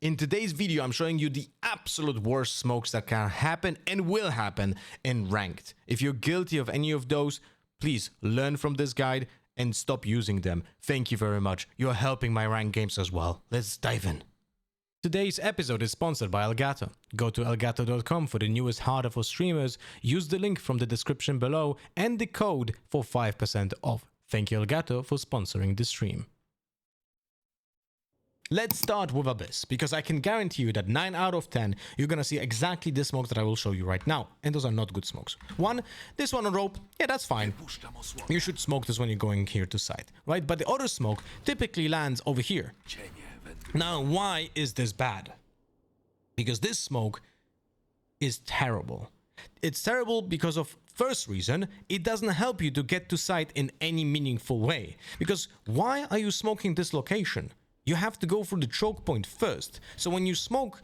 In today's video, I'm showing you the absolute worst smokes that can happen and will happen in ranked. If you're guilty of any of those, please learn from this guide and stop using them. Thank you very much. You're helping my ranked games as well. Let's dive in. Today's episode is sponsored by Elgato. Go to elgato.com for the newest hardware for streamers. Use the link from the description below and the code for 5% off. Thank you, Elgato, for sponsoring the stream. Let's start with Abyss, because I can guarantee you that 9 out of 10, you're gonna see exactly the smokes that I will show you right now. And those are not good smokes. This one on rope, yeah, that's fine. You should smoke this when you're going here to side, right? But the other smoke typically lands over here. Now, why is this bad? Because this smoke is terrible. It's terrible because of, first reason, it doesn't help you to get to site in any meaningful way. Because why are you smoking this location? You have to go through the choke point first. So when you smoke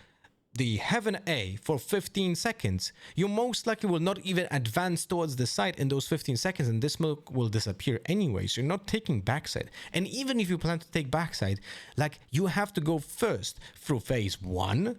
the Heaven A for 15 seconds, you most likely will not even advance towards the site in those 15 seconds, and this smoke will disappear anyway. So you're not taking backside. And even if you plan to take backside, like, you have to go first through phase 1,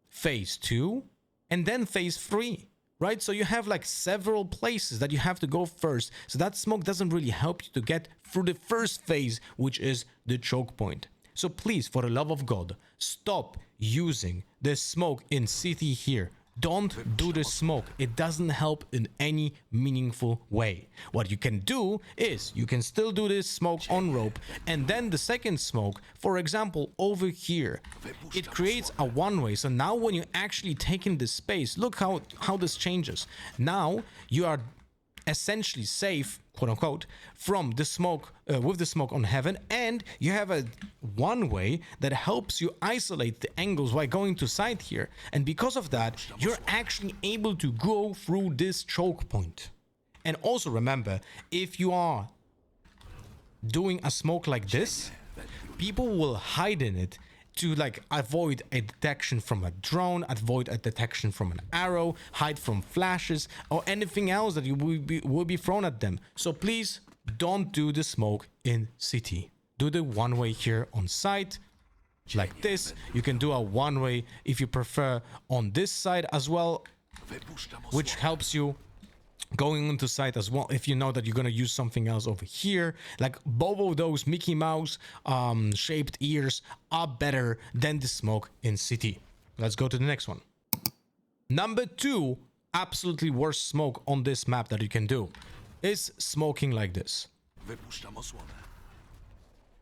phase 2, and then phase 3. Right? So you have like several places that you have to go first. So that smoke doesn't really help you to get through the first phase, which is the choke point. So please, for the love of God, stop using this smoke in city here. Don't do this smoke. It doesn't help in any meaningful way. What you can do is you can still do this smoke on rope, and then the second smoke, for example, over here, it creates a one-way. So now when you're actually taking this space, look how this changes. Now you are essentially safe, quote unquote, from the smoke, with the smoke on Heaven, and you have a one way that helps you isolate the angles while going to side here. And because of that, you're actually able to go through this choke point. And also remember, if you are doing a smoke like this, people will hide in it to like avoid a detection from a drone, avoid a detection from an arrow, hide from flashes, or anything else that you will be thrown at them. So please don't do the smoke in city. Do the one way here on site like this. You can do a one way if you prefer on this side as well, which helps you going into site as well if you know that you're going to use something else over here. Like, both of those Mickey Mouse shaped ears are better than the smoke in city. Let's go to the next one. Number 2 absolutely worst smoke on this map that you can do is smoking like this.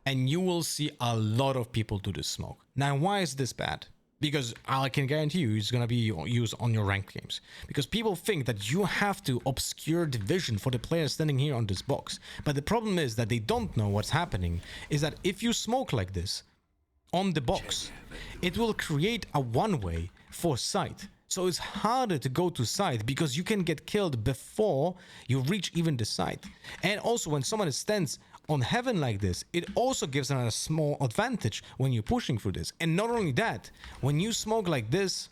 And you will see a lot of people do this smoke. Now, why is this bad? Because I can guarantee you it's going to be used on your ranked games. Because people think that you have to obscure the vision for the player standing here on this box. But the problem is that they don't know what's happening. Is that if you smoke like this on the box, it will create a one-way for sight. So it's harder to go to site because you can get killed before you reach even the site. And also when someone stands on Heaven like this, it also gives them a small advantage when you're pushing through this. And not only that, when you smoke like this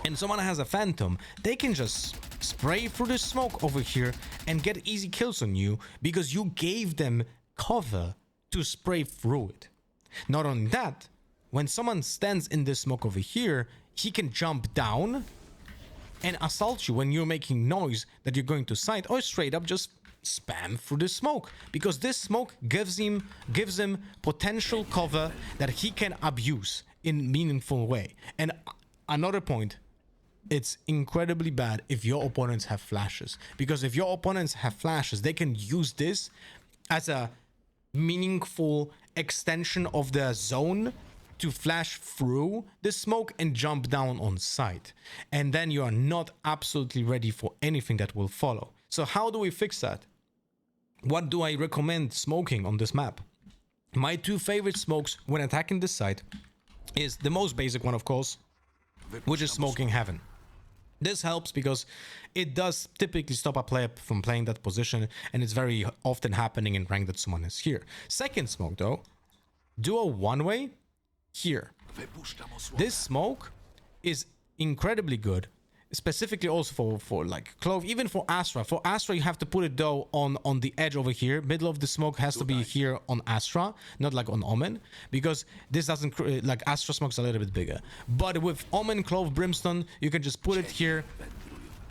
and someone has a phantom, they can just spray through the smoke over here and get easy kills on you because you gave them cover to spray through it. Not only that, when someone stands in this smoke over here, he can jump down and assault you when you're making noise that you're going to site, or straight up just spam through the smoke, because this smoke gives him potential cover that he can abuse in meaningful way. And another point, it's incredibly bad if your opponents have flashes, because if your opponents have flashes, they can use this as a meaningful extension of the zone to flash through the smoke and jump down on site, and then you are not absolutely ready for anything that will follow. So how do we fix that? What do I recommend smoking on this map? My 2 favorite smokes when attacking this site is the most basic one, of course, which is smoking Heaven. This helps because it does typically stop a player from playing that position, and it's very often happening in rank that someone is here. Second smoke though, do a one-way here. This smoke is incredibly good specifically also for like Clove, even for Astra. For Astra, you have to put it though on the edge over here. Middle of the smoke has to be here on Astra, not like on Omen, because this doesn't like Astra smoke's a little bit bigger. But with Omen, Clove, Brimstone, you can just put it here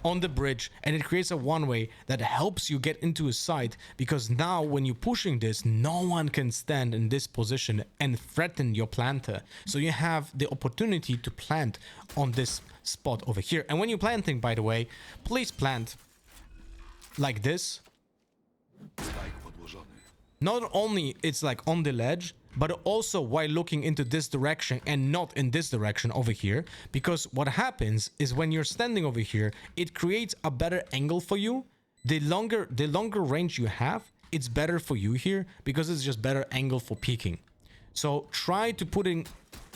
on the bridge, and it creates a one-way that helps you get into a site, because now when you're pushing this, no one can stand in this position and threaten your planter. So you have the opportunity to plant on this spot over here. And when you're planting, by the way, please plant like this. Not only it's like on the ledge, but also while looking into this direction and not in this direction over here. Because what happens is when you're standing over here, it creates a better angle for you. The longer range you have, it's better for you here, because it's just better angle for peeking. So try to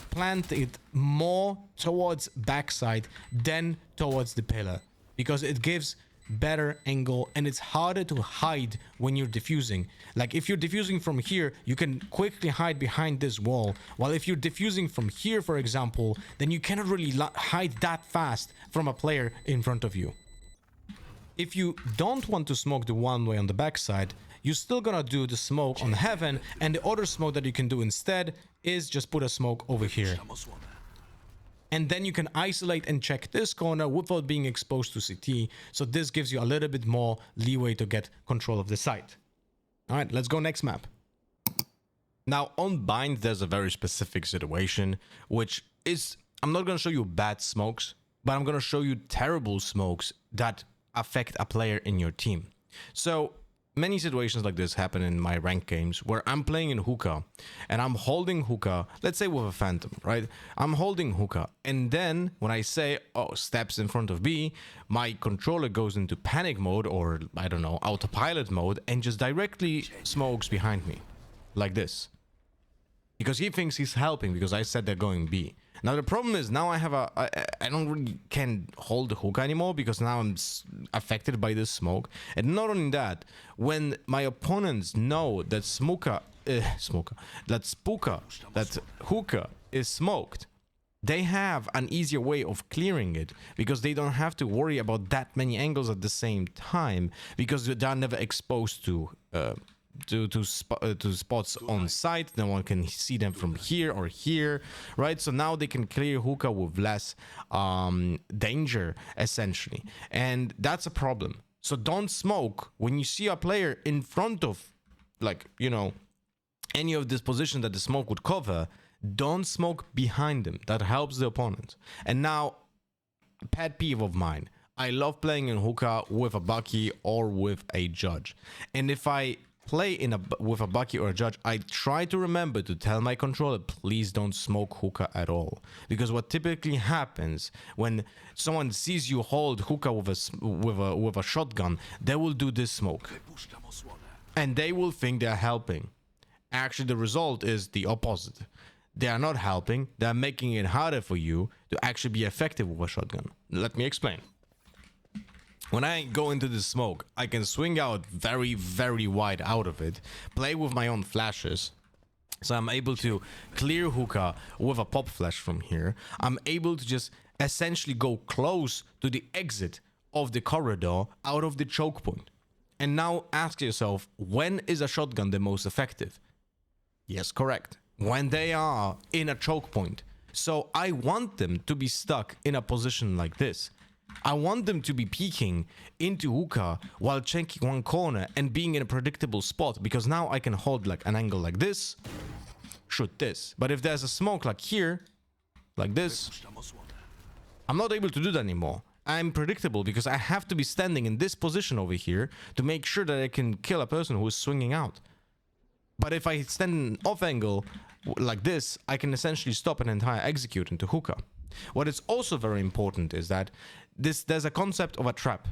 plant it more towards backside than towards the pillar, because it gives better angle and it's harder to hide when you're diffusing. Like if you're diffusing from here, you can quickly hide behind this wall, while if you're diffusing from here, for example, then you cannot really hide that fast from a player in front of you. If you don't want to smoke the one way on the backside, you're still gonna do the smoke on heaven, and the other smoke that you can do instead is just put a smoke over here. And then you can isolate and check this corner without being exposed to CT. So this gives you a little bit more leeway to get control of the site. All right, let's go next map. Now on Bind, there's a very specific situation, which is, I'm not going to show you bad smokes, but I'm going to show you terrible smokes that affect a player in your team. So many situations like this happen in my ranked games where I'm playing in hookah and I'm holding hookah, let's say with a phantom, right? I'm holding hookah, and then when I say, oh, steps in front of B, my controller goes into panic mode, or I don't know, autopilot mode, and just directly smokes behind me like this, because he thinks he's helping because I said they're going B. Now the problem is, now I have I don't really can hold the hook anymore, because now I'm affected by this smoke. And not only that, when my opponents know that that hookah is smoked, they have an easier way of clearing it, because they don't have to worry about that many angles at the same time, because they're never exposed to spots on site. No one can see them from here or here, right? So now they can clear hookah with less danger, essentially, and that's a problem. So don't smoke when you see a player in front of, like, you know, any of this position that the smoke would cover. Don't smoke behind them. That helps the opponent. And now, pet peeve of mine, I love playing in hookah with a Bucky or with a Judge, and if I play with a Bucky or a Judge, I try to remember to tell my controller, please don't smoke hookah at all. Because what typically happens when someone sees you hold hookah with a shotgun, they will do this smoke, and they will think they're helping. Actually, the result is the opposite. They are not helping. They're making it harder for you to actually be effective with a shotgun. Let me explain. When I go into the smoke, I can swing out very, very wide out of it, play with my own flashes. So I'm able to clear hookah with a pop flash from here. I'm able to just essentially go close to the exit of the corridor out of the choke point. And now ask yourself, when is a shotgun the most effective? Yes, correct. When they are in a choke point. So I want them to be stuck in a position like this. I want them to be peeking into hookah while checking one corner and being in a predictable spot, because now I can hold like an angle like this, shoot this. But if there's a smoke like here, like this, I'm not able to do that anymore. I'm predictable because I have to be standing in this position over here to make sure that I can kill a person who is swinging out. But if I stand in off angle like this, I can essentially stop an entire execute into hookah. What is also very important is that there's a concept of a trap.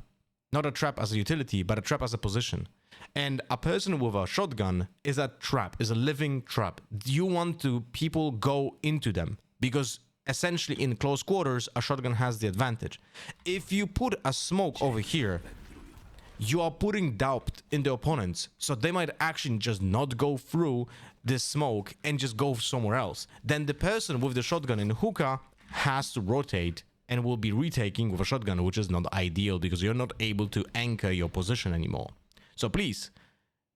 Not a trap as a utility, but a trap as a position. And a person with a shotgun is a trap, is a living trap. You want to people go into them, because essentially in close quarters, a shotgun has the advantage. If you put a smoke over here, you are putting doubt in the opponents, so they might actually just not go through this smoke and just go somewhere else. Then the person with the shotgun in hookah has to rotate and will be retaking with a shotgun, which is not ideal because you're not able to anchor your position anymore. So please,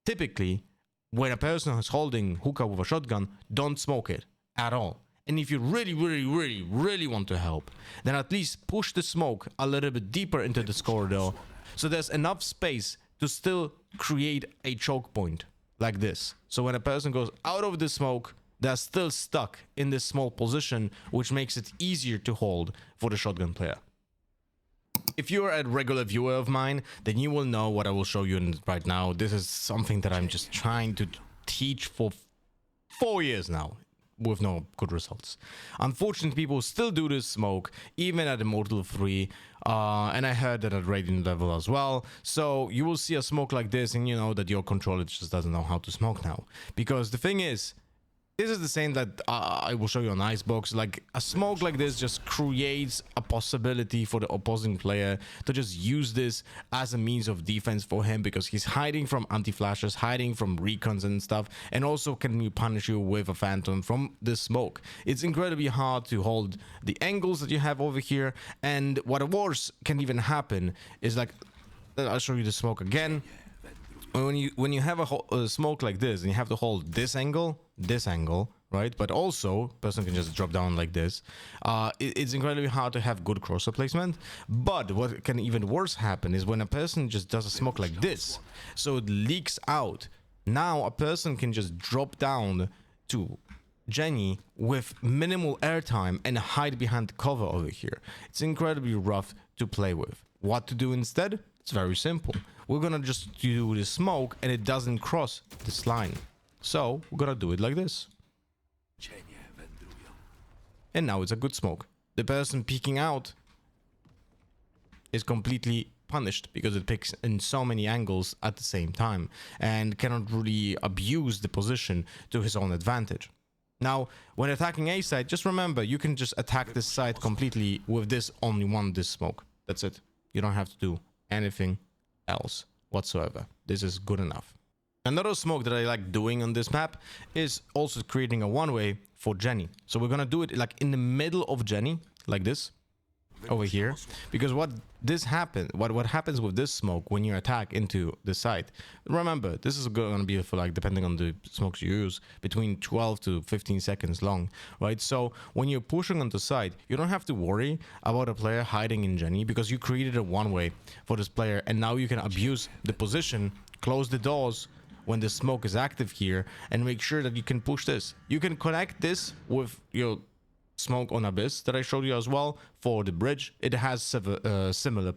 typically, when a person is holding hookah with a shotgun, don't smoke it at all. And if you really want to help, then at least push the smoke a little bit deeper into this corridor so there's enough space to still create a choke point like this. So when a person goes out of the smoke, they're still stuck in this small position, which makes it easier to hold for the shotgun player. If you're a regular viewer of mine, then you will know what I will show you right now. This is something that I'm just trying to teach for 4 years now, with no good results. Unfortunately, people still do this smoke, even at Immortal 3, and I heard that at Radiant level as well. So you will see a smoke like this, and you know that your controller just doesn't know how to smoke now. Because the thing is, this is the same that I will show you on Icebox. Like, a smoke like this just creates a possibility for the opposing player to just use this as a means of defense for him, because he's hiding from anti-flashes, hiding from recons and stuff, and also can punish you with a phantom from this smoke. It's incredibly hard to hold the angles that you have over here, and what worse can even happen is, like, I'll show you the smoke again. When you have a smoke like this and you have to hold this angle, right? But also, person can just drop down like this. It's incredibly hard to have good crosser placement. But what can even worse happen is when a person just does a smoke like this, so it leaks out. Now a person can just drop down to Jenny with minimal airtime and hide behind the cover over here. It's incredibly rough to play with. What to do instead? It's very simple. We're gonna just do the smoke and it doesn't cross this line. So we're gonna do it like this. And now it's a good smoke. The person peeking out is completely punished because it picks in so many angles at the same time and cannot really abuse the position to his own advantage. Now, when attacking A side, just remember, you can just attack this side completely with this this smoke. That's it. You don't have to do anything else whatsoever. This is good enough. Another smoke that I like doing on this map is also creating a one-way for Jenny. So we're gonna do it like in the middle of Jenny, like this, over here, because what happens with this smoke when you attack into the site, remember, this is gonna be for, like, depending on the smokes you use, between 12 to 15 seconds long, right? So when you're pushing on the side, you don't have to worry about a player hiding in Jenny because you created a one-way for this player, and now you can abuse the position, close the doors when the smoke is active here, and make sure that you can push this. You can connect this with your smoke on Abyss that I showed you as well for the bridge. It has similar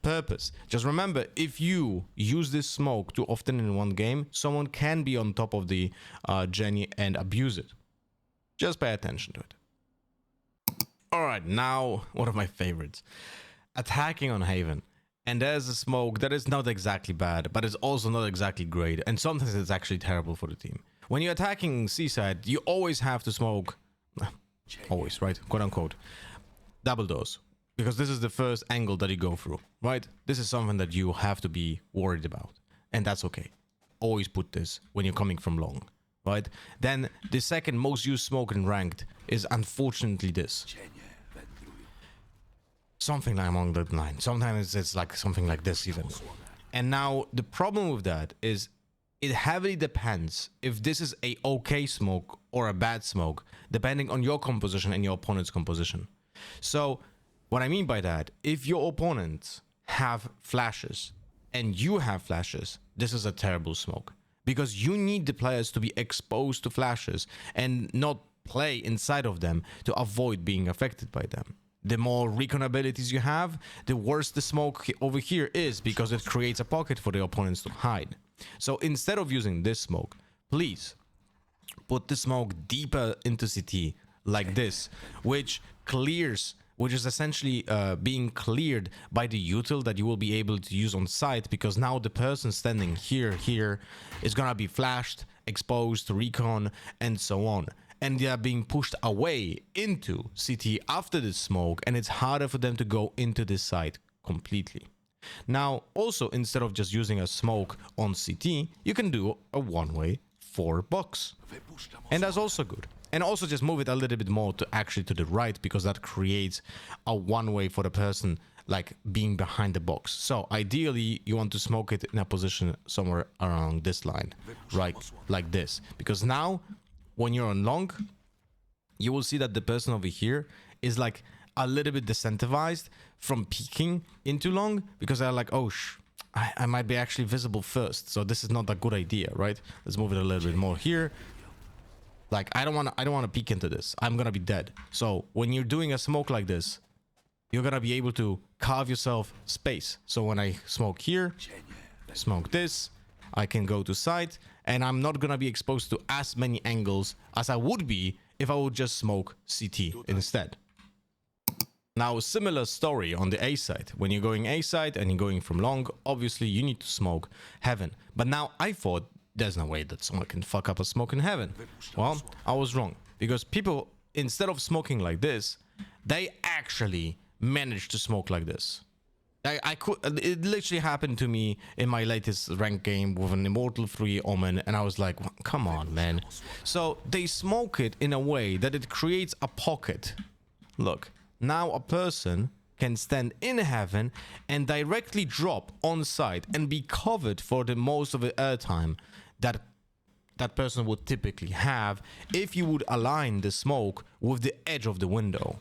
purpose. Just remember, if you use this smoke too often in one game, someone can be on top of the Jenny and abuse it. Just pay attention to it. All right, now one of my favorites, attacking on Haven. And there's a smoke that is not exactly bad, but it's also not exactly great, and sometimes it's actually terrible for the team. When you're attacking Seaside, you always have to smoke, always, right, quote unquote, double doors, because this is the first angle that you go through, right? This is something that you have to be worried about, and that's okay. Always put this when you're coming from long, right? Then the second most used smoke in ranked is unfortunately this. Something like along that line. Sometimes it's like something like this even. And now the problem with that is it heavily depends if this is a okay smoke or a bad smoke, depending on your composition and your opponent's composition. So what I mean by that, if your opponents have flashes and you have flashes, this is a terrible smoke, because you need the players to be exposed to flashes and not play inside of them to avoid being affected by them. The more recon abilities you have, the worse the smoke over here is, because it creates a pocket for the opponents to hide. So instead of using this smoke, please put the smoke deeper into CT like this, which is essentially being cleared by the util that you will be able to use on site, because now the person standing here is gonna be flashed, exposed to recon, and so on. And they are being pushed away into CT after this smoke, and it's harder for them to go into this site completely. Now, also, instead of just using a smoke on CT, you can do a one-way for box. And that's also good. And also just move it a little bit more to actually to the right, because that creates a one way for the person like being behind the box. So ideally you want to smoke it in a position somewhere around this line, right, like this, because now when you're on long, you will see that the person over here is like a little bit disincentivized from peeking into long, because they're like, oh I might be actually visible first, so this is not a good idea, right? Let's move it a little bit more here. Like I don't want to peek into this, I'm gonna be dead. So when you're doing a smoke like this, you're gonna be able to carve yourself space. So when I smoke here, smoke this, I can go to side, and I'm not gonna be exposed to as many angles as I would be if I would just smoke CT instead. Now, similar story on the A side. When you're going A side and you're going from long, obviously you need to smoke heaven. But now I thought there's no way that someone can fuck up a smoke in heaven. Well, I was wrong, because people, instead of smoking like this, they actually managed to smoke like this. It literally happened to me in my latest ranked game with an Immortal 3 Omen, and I was like, come on, man. So they smoke it in a way that it creates a pocket. Look, now a person can stand in heaven and directly drop on site and be covered for the most of the airtime that that person would typically have if you would align the smoke with the edge of the window.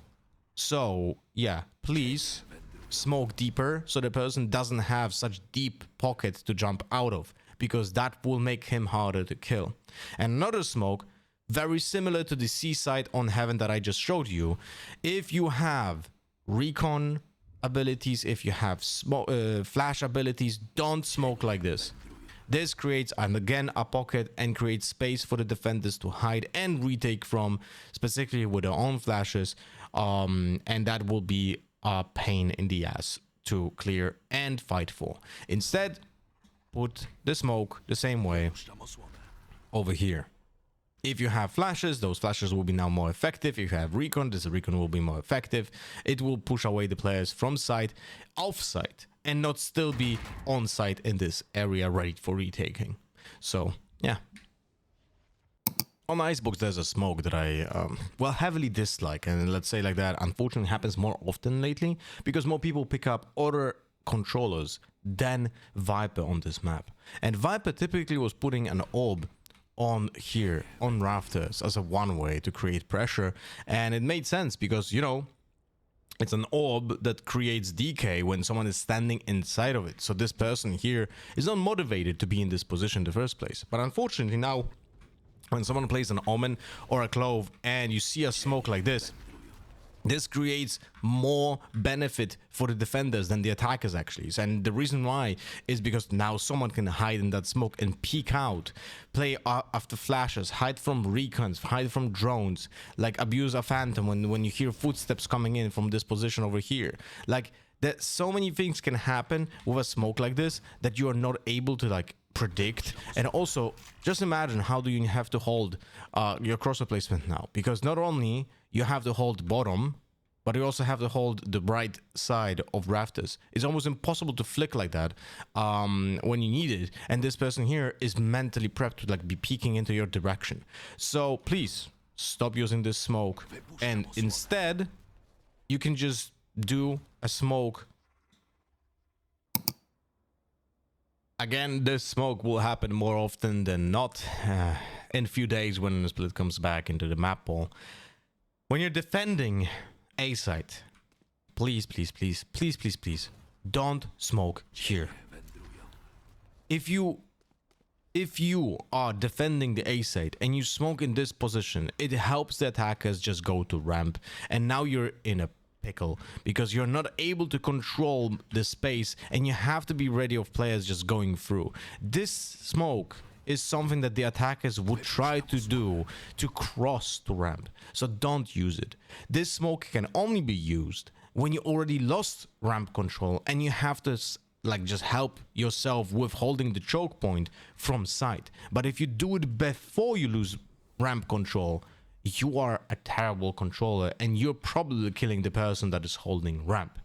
So yeah, please smoke deeper so the person doesn't have such deep pockets to jump out of, because that will make him harder to kill. And another smoke, very similar to the seaside on heaven that I just showed you, if you have recon abilities, if you have flash abilities, don't smoke like this. This creates, and again, a pocket and creates space for the defenders to hide and retake from, specifically with their own flashes, and that will be a pain in the ass to clear and fight for. Instead, put the smoke the same way over here. If you have flashes, those flashes will be now more effective. If you have recon, this recon will be more effective. It will push away the players from site, off site, and not still be on site in this area ready for retaking. So yeah. On Icebox, there's a smoke that I well, heavily dislike, and let's say like that, unfortunately happens more often lately because more people pick up other controllers than Viper on this map. And Viper typically was putting an orb on here on rafters as a one way to create pressure, and it made sense because, you know, it's an orb that creates decay when someone is standing inside of it. So this person here is not motivated to be in this position in the first place. But unfortunately now, when someone plays an Omen or a Clove and you see a smoke like this, this creates more benefit for the defenders than the attackers actually. And the reason why is because now someone can hide in that smoke and peek out, play after flashes, hide from recons, hide from drones, like abuse a phantom when you hear footsteps coming in from this position over here. Like, that so many things can happen with a smoke like this that you are not able to like predict. And also, just imagine how do you have to hold your crosshair placement now, because not only you have to hold bottom, but you also have to hold the right side of rafters. It's almost impossible to flick like that when you need it, and this person here is mentally prepped to like be peeking into your direction. So please stop using this smoke, and instead you can just do a smoke. Again, this smoke will happen more often than not in a few days when the split comes back into the map pool. When you're defending A site, please, please, please, please, please, please, don't smoke here. If you are defending the A site and you smoke in this position, it helps the attackers just go to ramp, and now you're in a pickle because you're not able to control the space and you have to be ready of players just going through. This smoke is something that the attackers would try to do to cross to ramp, so don't use it. This smoke can only be used when you already lost ramp control and you have to like just help yourself with holding the choke point from site. But if you do it before you lose ramp control, you are a terrible controller and you're probably killing the person that is holding ramp.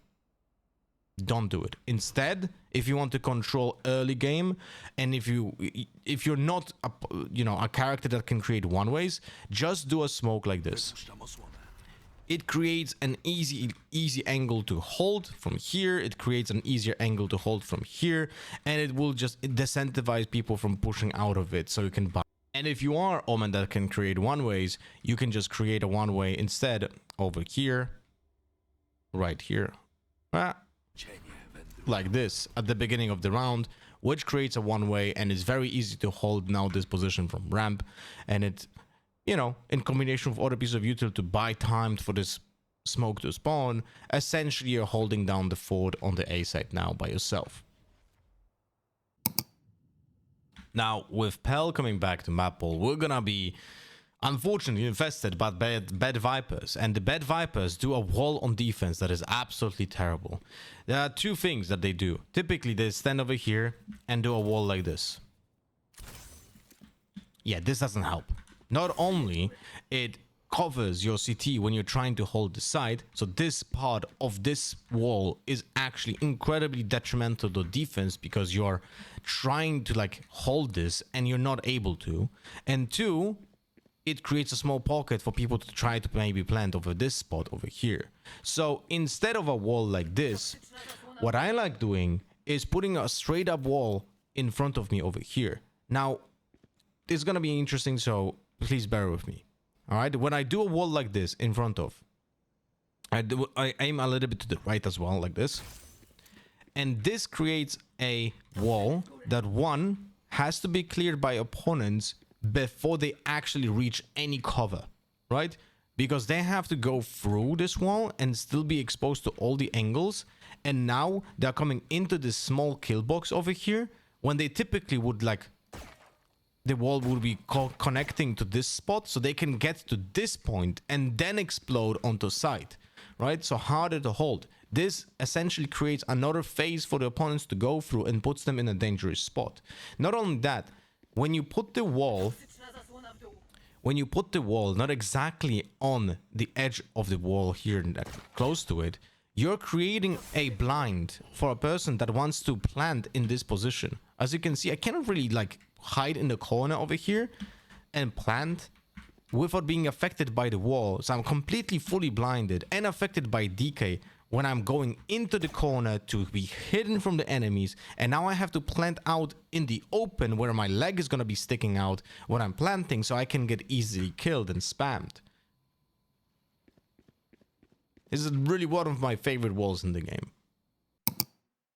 don't do it. Instead, if you want to control early game, and if you're not a character that can create one ways, just do a smoke like this. It creates an easy angle to hold from here. It creates an easier angle to hold from here, and it will just disincentivize people from pushing out of it, so you can buy. And if you are Omen that can create one ways, you can just create a one way instead over here, right here, like this at the beginning of the round, which creates a one way, and it's very easy to hold now this position from ramp. And it, in combination with other pieces of util to buy time for this smoke to spawn, essentially you're holding down the fort on the A side now by yourself. Now, with Pell coming back to map pool, we're gonna be unfortunately infested by bad Vipers, and the bad Vipers do a wall on defense that is absolutely terrible. There are two things that they do. Typically, they stand over here and do a wall like this. Yeah, this doesn't help. Not only it covers your CT when you're trying to hold the side, so this part of this wall is actually incredibly detrimental to defense because you're trying to like hold this and you're not able to. And two, it creates a small pocket for people to try to maybe plant over this spot over here. So instead of a wall like this, what I like doing is putting a straight up wall in front of me over here. Now, it's gonna be interesting, so please bear with me. All right, when I do a wall like this in front of, I aim a little bit to the right as well, like this. And this creates a wall that one has to be cleared by opponents before they actually reach any cover, right? Because they have to go through this wall and still be exposed to all the angles. And now they're coming into this small kill box over here when they typically would like, the wall will be connecting to this spot so they can get to this point and then explode onto site, right? So harder to hold. This essentially creates another phase for the opponents to go through and puts them in a dangerous spot. Not only that, when you put the wall not exactly on the edge of the wall here and close to it, you're creating a blind for a person that wants to plant in this position. As you can see, I cannot really like hide in the corner over here and plant without being affected by the wall. So I'm completely fully blinded and affected by DK when I'm going into the corner to be hidden from the enemies. And now I have to plant out in the open where my leg is going to be sticking out when I'm planting, so I can get easily killed and spammed. This is really one of my favorite walls in the game.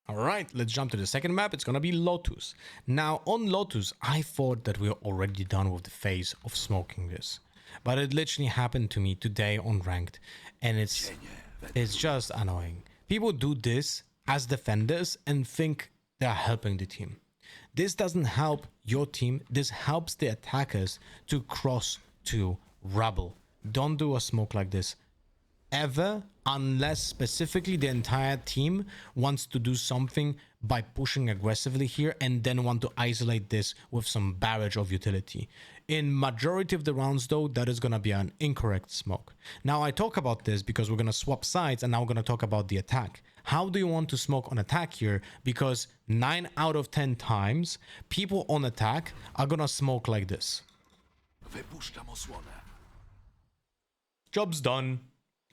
Alright, let's jump to the second map. It's gonna be Lotus. Now, on Lotus, I thought that we were already done with the phase of smoking this. But it literally happened to me today on Ranked. And it's just annoying. People do this as defenders and think they're helping the team. This doesn't help your team. This helps the attackers to cross to rubble. Don't do a smoke like this ever, unless specifically the entire team wants to do something by pushing aggressively here and then want to isolate this with some barrage of utility. In majority of the rounds though, that is going to be an incorrect smoke. Now I talk about this because we're going to swap sides and now we're going to talk about the attack. How do you want to smoke on attack here? Because 9 out of 10 times, people on attack are going to smoke like this. Job's done.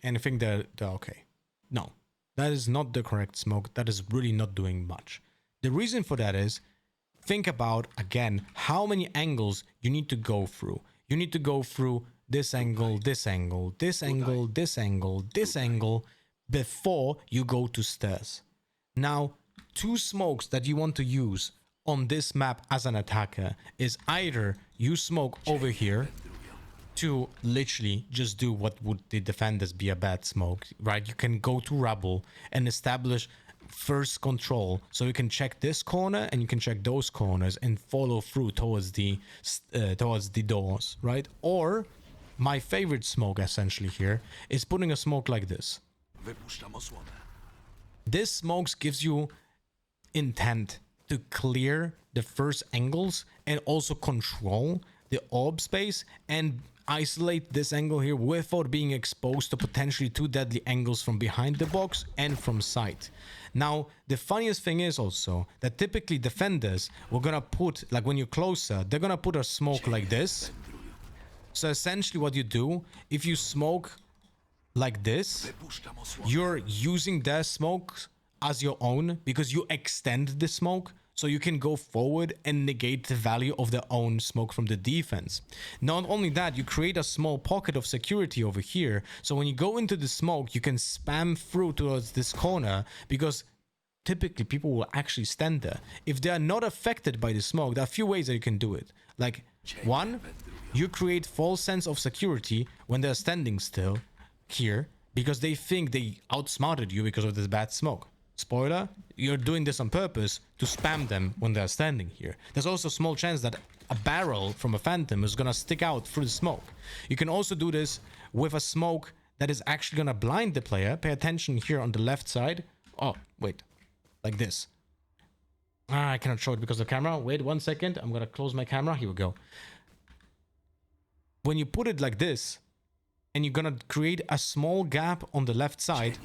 And I think they're okay. No, that is not the correct smoke. That is really not doing much. The reason for that is, think about, again, how many angles you need to go through. You need to go through this angle, this angle, this angle, this angle, this angle, before you go to stairs. Now, two smokes that you want to use on this map as an attacker is either you smoke over here, to literally just do what would the defenders be a bad smoke, right? You can go to rubble and establish first control, so you can check this corner and you can check those corners and follow through towards the doors, right? Or my favorite smoke essentially here is putting a smoke like this. This smokes gives you intent to clear the first angles and also control the orb space and isolate this angle here without being exposed to potentially two deadly angles from behind the box and from sight. Now, the funniest thing is also that typically defenders were gonna put, like when you're closer, they're gonna put a smoke like this. So essentially what you do, if you smoke like this, you're using their smoke as your own because you extend the smoke. So you can go forward and negate the value of their own smoke from the defense. Not only that, you create a small pocket of security over here. So when you go into the smoke, you can spam through towards this corner because typically people will actually stand there. If they are not affected by the smoke, there are a few ways that you can do it. Like, one, you create false sense of security when they're standing still here because they think they outsmarted you because of this bad smoke. Spoiler, you're doing this on purpose to spam them when they're standing here. There's also a small chance that a barrel from a phantom is gonna stick out through the smoke. You can also do this with a smoke that is actually gonna blind the player. Pay attention here on the left side. Oh, wait, like this. I cannot show it because of the camera. Wait 1 second, I'm gonna close my camera. Here we go. When you put it like this, and you're gonna create a small gap on the left side,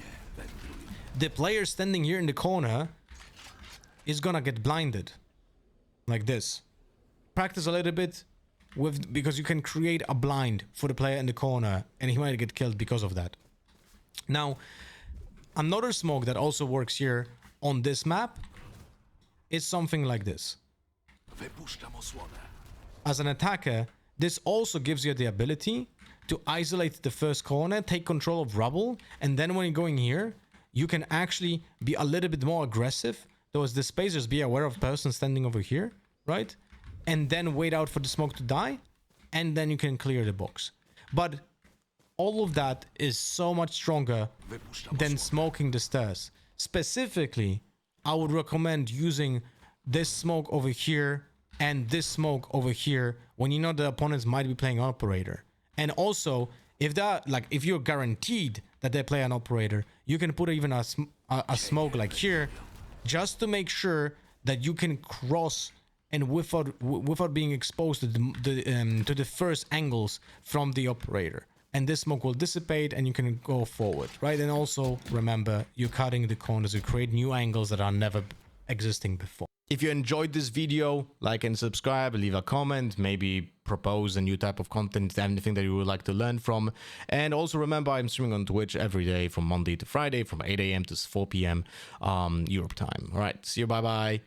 the player standing here in the corner is gonna get blinded like this. Practice a little bit with, because you can create a blind for the player in the corner and he might get killed because of that. Now, another smoke that also works here on this map is something like this. As an attacker, this also gives you the ability to isolate the first corner, take control of rubble, and then when you're going here, you can actually be a little bit more aggressive towards the space. Just be aware of person standing over here, right? And then wait out for the smoke to die, and then you can clear the box. But all of that is so much stronger than smoking the stairs. Specifically, I would recommend using this smoke over here and this smoke over here when you know the opponents might be playing operator. And also, if you're guaranteed that they play an operator, you can put even a smoke like here, just to make sure that you can cross and without being exposed to the first angles from the operator. And this smoke will dissipate and you can go forward, right? And also remember, you're cutting the corners to create new angles that are never existing before. If you enjoyed this video, like and subscribe, leave a comment, maybe propose a new type of content, anything that you would like to learn from. And also remember, I'm streaming on Twitch every day from Monday to Friday from 8 AM to 4 PM Europe time. All right, see you, bye-bye.